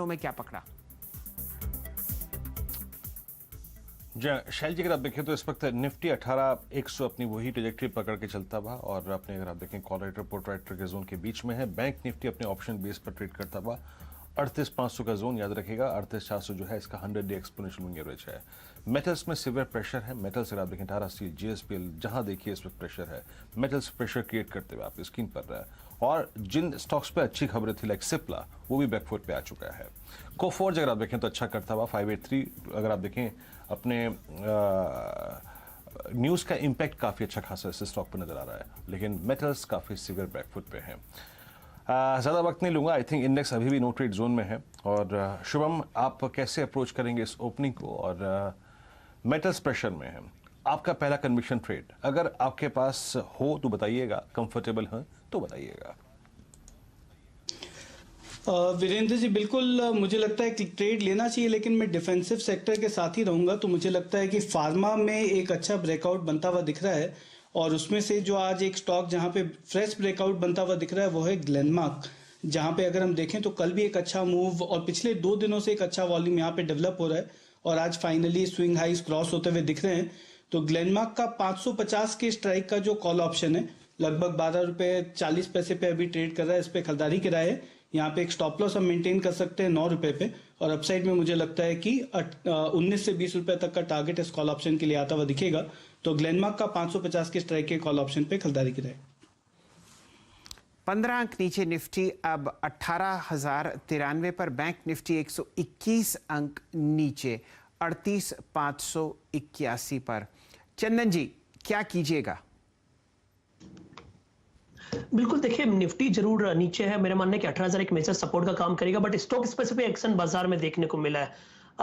में क्या पकड़ा? शैल जी, अगर आप देखें तो इस वक्त निफ्टी 18,100 अपनी वही ट्रेजेक्ट्री पकड़ के चलता हुआ और अपने अगर आप देखें कॉल राइटर पुट राइटर के जोन के बीच में है। बैंक निफ्टी अपने ऑप्शन बेस पर ट्रेड करता हुआ 38,500 का जोन याद रखेगा। 38,400 जो है इसका 100 डे एक्सपोनेंशियल मूविंग एवरेज है। मेटल्स में सिवियर प्रेशर है। मेटल्स अगर आप देखें टाटा स्टील, जीएसपीएल, जहां देखिए इस वक्त प्रेशर है। मेटल्स प्रेशर क्रिएट करते हुए आपकी स्क्रीन पर रहा है और जिन स्टॉक्स पे अच्छी खबरें थी लाइक सिप्ला, वो भी बैकफुट पे आ चुका है। कोफोर्ज अगर आप देखें तो अच्छा करता हुआ 583, अगर आप देखें अपने न्यूज़ का इम्पैक्ट काफ़ी अच्छा खासा इस स्टॉक पर नजर आ रहा है, लेकिन मेटल्स काफ़ी सीवियर बैकफुट पे हैं। ज़्यादा वक्त नहीं लूंगा। आई थिंक इंडेक्स अभी भी नो ट्रेड जोन में है। और शुभम, आप कैसे अप्रोच करेंगे इस ओपनिंग को? और मेटल्स प्रेशर में है, आपका पहला कन्विक्शन ट्रेड अगर आपके पास हो तो बताइएगा, कंफर्टेबल है तो बताइएगा। वीरेंद्र जी, बिल्कुल मुझे लगता है कि ट्रेड लेना चाहिए, लेकिन मैं डिफेंसिव सेक्टर के साथ ही रहूंगा। तो मुझे लगता है कि फार्मा में एक अच्छा ब्रेकआउट बनता हुआ दिख रहा है, और उसमें से जो आज एक स्टॉक जहां पे फ्रेश ब्रेकआउट बनता हुआ दिख रहा है वो है ग्लेनमार्क, जहां पे अगर हम देखें तो कल भी एक अच्छा मूव और पिछले 2 दिनों से एक अच्छा वॉल्यूम यहाँ पे डेवलप हो रहा है, और आज फाइनली स्विंग हाइस क्रॉस होते हुए दिख रहे हैं। तो ग्लेनमार्क का 550 के स्ट्राइक का जो कॉल ऑप्शन है, लगभग 12 रुपये 40 पैसे पे अभी ट्रेड कर रहा है। इस पे खरीदारी की राय है। यहाँ पे एक स्टॉप लॉस हम मेंटेन कर सकते हैं 9 रुपए पे, और अपसाइड में मुझे लगता है कि 19 से 20 रुपए तक का टारगेट इस कॉल ऑप्शन के लिए आता हुआ दिखेगा। तो ग्लेनमार्क का 550 के स्ट्राइक के कॉल ऑप्शन पे खरीदारी की राय। 15 अंक नीचे निफ्टी अब 18,093 पर। बैंक निफ्टी 121 अंक नीचे 38,581 पर। चंदन जी, क्या कीजिएगा? बिल्कुल, देखिए निफ्टी जरूर नीचे है। मेरा मानना है कि 18,000 एक मेजर सपोर्ट का काम करेगा, बट स्टॉक स्पेसिफिक एक्शन बाजार में देखने को मिला है।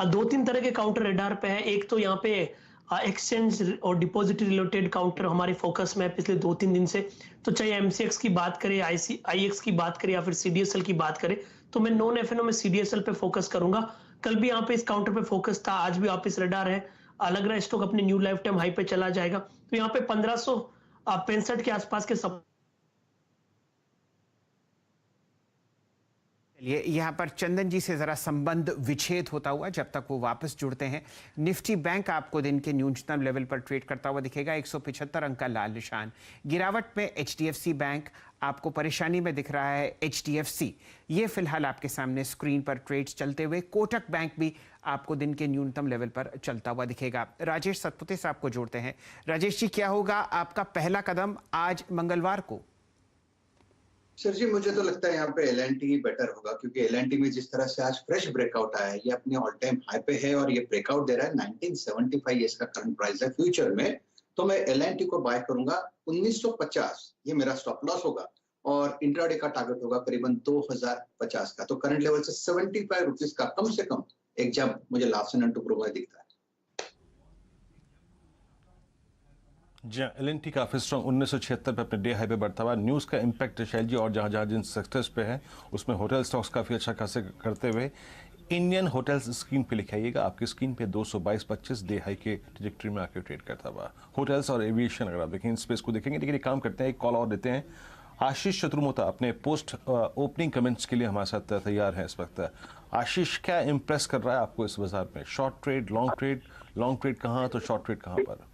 दो तीन तरह के काउंटर रेडार पे है। एक तो यहाँ पे एक्सचेंज और डिपॉजिट रिलेटेड काउंटर हमारे फोकस में है पिछले 2-3 दिन से। तो चाहे एमसीएक्स की बात करें, आईएक्स की बात करें या फिर सीडीएसएल की बात करें, तो मैं नॉन एफएनओ में सीडीएसएल पे फोकस करूंगा। कल भी यहाँ पे इस काउंटर पे फोकस था, आज भी वापस रेडार है। लग रहा है स्टॉक अपने न्यू लाइफ टाइम हाई पे चला जाएगा। तो यहाँ पे 1565 के आसपास के चलिए, यहाँ पर चंदन जी से जरा संबंध विच्छेद होता हुआ जब तक वो वापस जुड़ते हैं। निफ्टी बैंक आपको दिन के न्यूनतम लेवल पर ट्रेड करता हुआ दिखेगा, 175 अंक का लाल निशान। गिरावट में एचडीएफसी बैंक आपको परेशानी में दिख रहा है। एचडीएफसी ये फिलहाल आपके सामने स्क्रीन पर ट्रेड्स चलते हुए। कोटक बैंक भी आपको दिन के न्यूनतम लेवल पर चलता हुआ दिखेगा। राजेश सतपुते से आपको जोड़ते हैं। राजेश जी, क्या होगा आपका पहला कदम आज मंगलवार को? सर जी, मुझे तो लगता है यहाँ पे एल&टी बेटर होगा, क्योंकि एल&टी में जिस तरह से आज फ्रेश ब्रेकआउट आया है, ये अपने ऑल टाइम हाई पे है और ये ब्रेकआउट दे रहा है 1975, इसका करंट प्राइस है फ्यूचर में। तो मैं एल&टी को बाय करूंगा 1950, ये मेरा स्टॉप लॉस होगा, और इंट्राडे का टारगेट होगा करीबन 2050 का। तो करंट लेवल से 75 रुपीज का कम से कम एक जब मुझे लास्ट एंड टू प्रो में दिखता है। जी, एल&टी काफी स्ट्रॉन्ग 1976 पे अपने डे हाई पे बढ़ता हुआ। न्यूज़ का इम्पैक्ट शैल जी, और जहां जहां जिन सेक्टर्स पे है उसमें होटल स्टॉक्स काफ़ी अच्छा खासे करते हुए। इंडियन होटल्स स्क्रीन पे लिखाइएगा, आपकी स्क्रीन पे 222.25 डे हाई के ट्रेजेक्ट्री में आके ट्रेड करता हुआ। होटल्स और एविएशन अगर आप देखें, इन स्पेस को देखेंगे। लेकिन एक काम करते हैं, एक कॉल और देते हैं। आशीष शत्रुमोता अपने पोस्ट ओपनिंग कमेंट्स के लिए हमारे साथ तैयार हैं इस वक्त। आशीष, क्या इंप्रेस कर रहा है आपको इस बाजार में? शॉर्ट ट्रेड, लॉन्ग ट्रेड कहाँ तो शॉर्ट ट्रेड कहाँ पर?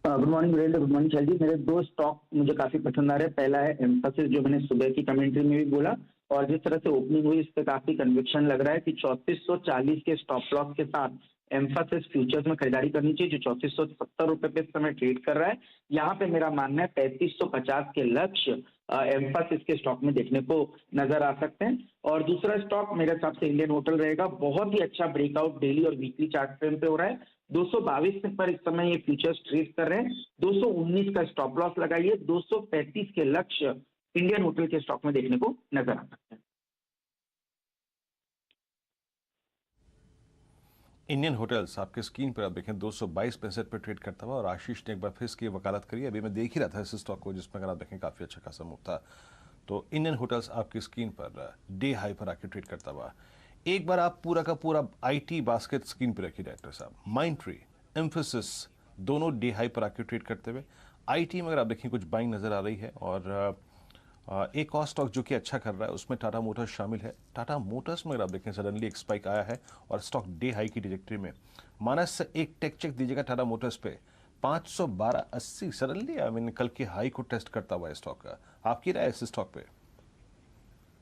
Good morning Virendra, good morning Shail ji. मेरे दो स्टॉक मुझे काफी पसंद आ रहे हैं। पहला है एम्फासिस, जो मैंने सुबह की कमेंट्री में भी बोला, और जिस तरह से ओपनिंग हुई इस पे काफी कन्विक्शन लग रहा है कि 3440 के स्टॉप लॉस के साथ एम्फासिस फ्यूचर्स में खरीदारी करनी चाहिए, जो 3470 रुपए पे इस समय ट्रेड कर रहा है। यहाँ पे मेरा मानना है 3550 के लक्ष्य एम्फासिस के स्टॉक में देखने को नजर आ सकते हैं। और दूसरा स्टॉक मेरे हिसाब से इंडियन होटल रहेगा। बहुत ही अच्छा ब्रेकआउट डेली और वीकली चार्ट फ्रेम पे हो रहा है। 222 पर इस समय ये फ्यूचर्स ट्रेड कर रहे हैं। 219 का स्टॉप लॉस लगाइए। 235 के लक्ष्य इंडियन होटल के स्टॉक में देखने को नजर आ सकते हैं। इंडियन होटल्स आपके स्क्रीन पर आप देखें 222 पर ट्रेड करता हुआ। और आशीष ने एक बार फिर इसकी वकालत करी। अभी मैं देख ही रहा था इस स्टॉक को, जिसमें अगर आप देखें काफ़ी अच्छा खासा मूव था। तो इंडियन होटल्स आपकी स्क्रीन पर डे हाई पर आके ट्रेड करता हुआ। एक बार आप पूरा का पूरा आईटी बास्केट स्क्रीन पर रखिए डायरेक्टर साहब। माइंडट्री, एम्फेसिस दोनों डे हाई पर आके ट्रेड करते हुए। आईटी में अगर आप देखें कुछ बाइंग नजर आ रही है, और एक और स्टॉक जो कि अच्छा कर रहा है उसमें टाटा मोटर्स शामिल है। टाटा मोटर्स में अगर आप देखें सडनली एक स्पाइक आया है और स्टॉक डे हाई की डिरेक्टरी में। मानस एक टेक चेक दीजिएगा टाटा मोटर्स पे 512.80 सडनली आई मीन कल की हाई को टेस्ट करता हुआ है स्टॉक का। आपकी राय इस स्टॉक पे?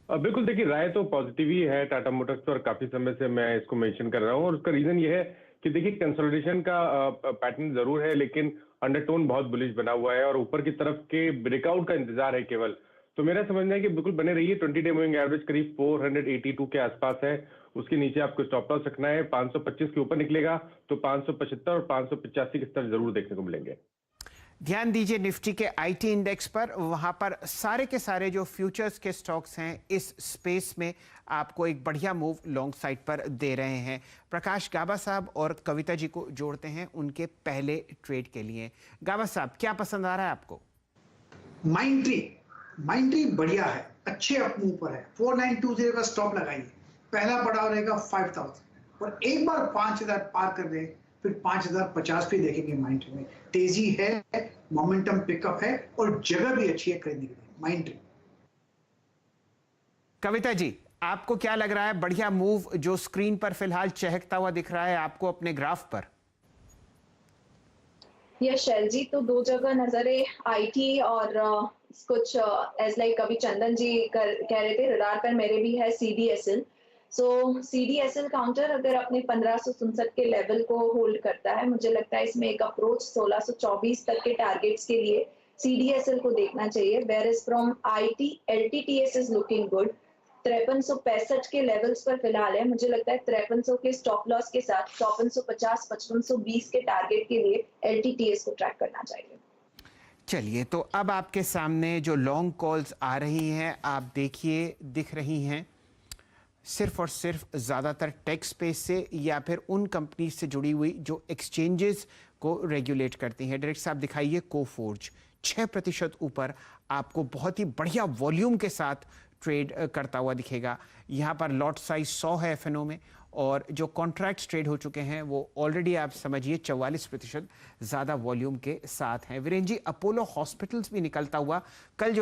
बिल्कुल, देखिए राय तो पॉजिटिव ही है टाटा मोटर्स पर। काफी समय से मैं इसको मेंशन कर रहा हूँ और उसका रीजन ये है कि देखिए कंसोलिडेशन का पैटर्न जरूर है, लेकिन अंडरटोन बहुत बुलिश बना हुआ है और ऊपर की तरफ के ब्रेकआउट का इंतजार है केवल। तो मेरा समझना है कि बिल्कुल बने रहिए। 20 डे मूविंग एवरेज करीब 482 के आसपास है, उसके नीचे आपको स्टॉप लॉस रखना है। 525 के ऊपर निकलेगा तो 575 और 585 के स्तर जरूर देखने को मिलेंगे। ध्यान दीजिए निफ्टी के आईटी इंडेक्स पर, वहां पर सारे के सारे जो फ्यूचर्स के स्टॉक्स हैं इस स्पेस में आपको एक बढ़िया मूव लॉन्ग साइड पर दे रहे हैं। प्रकाश गाबा साहब और कविता जी को जोड़ते हैं उनके पहले ट्रेड के लिए। गाबा साहब, क्या पसंद आ रहा है आपको? माइंट्री बढ़िया है, अच्छे अप मूव पर है। 4920 का स्टॉप लगाइए, पहला पड़ाव रहेगा 5000 और एक बार 5000 पार कर दे फिर 5050 भी देखेंगे। माइंट्री में तेजी है, मोमेंटम पिकअप है और जगह भी अच्छी है खरीदने के लिए माइंट्री। कविता जी, आपको क्या लग रहा है? बढ़िया मूव जो स्क्रीन पर फिलहाल चहकता हुआ दिख रहा है आपको अपने ग्राफ पर। यस शैल जी, तो दो जगह नजरें आईटी और कुछ एज लाइक अभी चंदन जी कह रहे थे रडार पर मेरे भी है सीडीएसएल। सो सीडीएसएल काउंटर अगर अपने 1567 के लेवल को होल्ड करता है, मुझे लगता है इसमें एक अप्रोच 1624 तक के टारगेट्स के लिए सीडीएसएल को देखना चाहिए। Where is from IT LTTS is looking good. 5365 के लेवल्स पर फिलहाल है। मुझे लगता है 5300 के स्टॉप लॉस के साथ 5450 5520 के टारगेट के लिए एलटीटीएस को ट्रैक करना चाहिए। चलिए, तो अब आपके सामने जो लॉन्ग कॉल्स आ रही हैं आप देखिए दिख रही हैं सिर्फ और सिर्फ ज़्यादातर टेक स्पेस से या फिर उन कंपनी से जुड़ी हुई जो एक्सचेंजेस को रेगुलेट करती हैं। डायरेक्ट साहब दिखाइए कोफोर्ज 6% ऊपर आपको बहुत ही बढ़िया वॉल्यूम के साथ ट्रेड करता हुआ दिखेगा। यहाँ पर लॉट साइज 100 है एफएनओ में और जो कॉन्ट्रैक्ट्स ट्रेड हो चुके हैं वो ऑलरेडी आप समझिए 44% ज़्यादा वॉल्यूम के साथ हैं। वीरेंद्र जी, अपोलो हॉस्पिटल्स भी निकलता हुआ कल जो